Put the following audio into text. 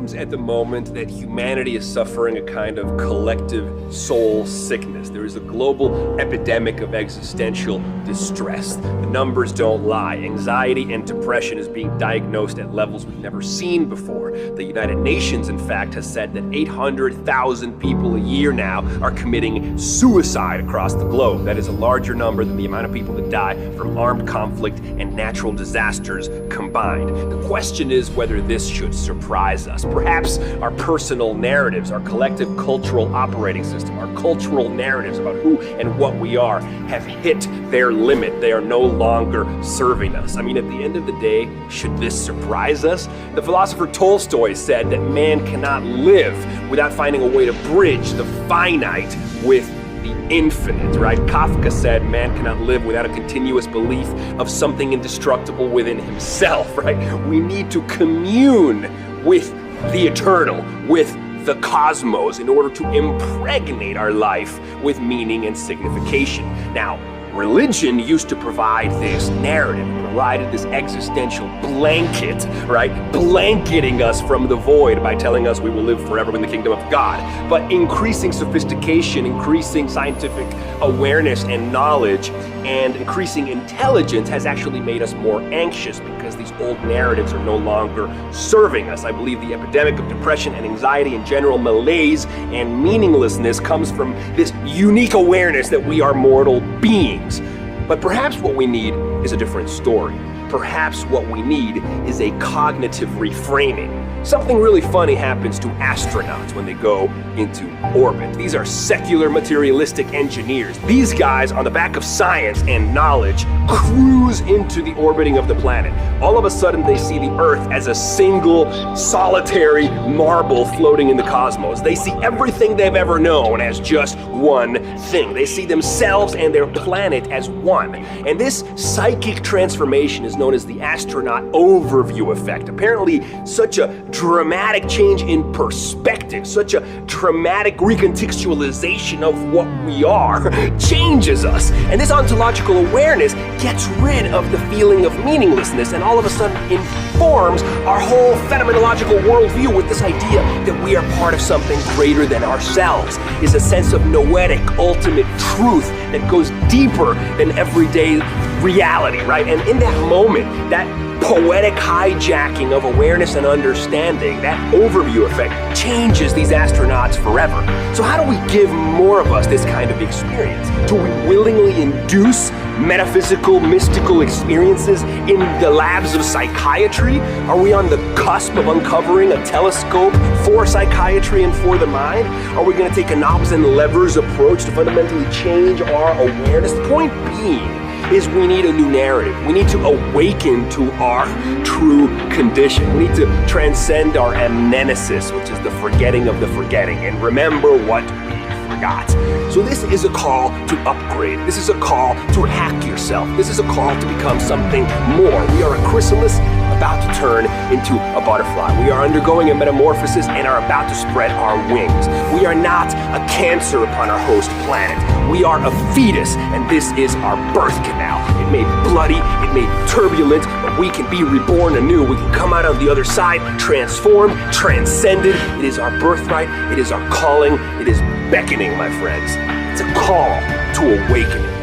seems at the moment that humanity is suffering a kind of collective soul sickness. There is a global epidemic of existential distress. The numbers don't lie. Anxiety and depression is being diagnosed at levels we've never seen before. The United Nations, in fact, has said that 800,000 people a year now are committing suicide across the globe. That is a larger number than the amount of people that die from armed conflict and natural disasters combined. The question is whether this should surprise us. Perhaps our personal narratives, our collective cultural operating system, our cultural narratives about who and what we are have hit their limit. They are no longer serving us. I mean, at the end of the day, should this surprise us? The philosopher Tolstoy said that man cannot live without finding a way to bridge the finite with the infinite, right? Kafka said man cannot live without a continuous belief of something indestructible within himself, right? We need to commune with the eternal, with the cosmos, in order to impregnate our life with meaning and signification. Now, religion used to provide this narrative, provided this existential blanket, right? Blanketing us from the void by telling us we will live forever in the kingdom of God. But increasing sophistication, increasing scientific awareness and knowledge, and increasing intelligence has actually made us more anxious because these old narratives are no longer serving us. I believe the epidemic of depression and anxiety and general malaise and meaninglessness comes from this unique awareness that we are mortal beings. But perhaps what we need is a different story. Perhaps what we need is a cognitive reframing. Something really funny happens to astronauts when they go into orbit. These are secular materialistic engineers. These guys, on the back of science and knowledge, cruise into the orbiting of the planet. All of a sudden, they see the Earth as a single, solitary marble floating in the cosmos. They see everything they've ever known as just one thing. They see themselves and their planet as one. And this psychic transformation is known as the astronaut overview effect. Apparently, such a dramatic change in perspective, such a dramatic recontextualization of what we are changes us. And this ontological awareness gets rid of the feeling of meaninglessness and all of a sudden informs our whole phenomenological worldview with this idea that we are part of something greater than ourselves. Is a sense of noetic ultimate truth that goes deeper than everyday reality, right? And in that moment, that poetic hijacking of awareness and understanding, that overview effect, changes these astronauts forever. So how do we give more of us this kind of experience? Do we willingly induce metaphysical, mystical experiences in the labs of psychiatry? Are we on the cusp of uncovering a telescope for psychiatry and for the mind? Are we going to take a knobs and levers approach to fundamentally change our awareness? The point being is we need a new narrative. We need to awaken to our true condition. We need to transcend our amnesis, which is the forgetting of the forgetting, and remember what we forgot. So this is a call to upgrade. This is a call to hack yourself. This is a call to become something more. We are a chrysalis about to turn into a butterfly. We are undergoing a metamorphosis and are about to spread our wings. We are not a cancer upon our host planet. We are a fetus, and this is our birth canal. It may be bloody, it may be turbulent, but we can be reborn anew. We can come out on the other side, transformed, transcended. It is our birthright, it is our calling, it is beckoning, my friends. It's a call to awakening.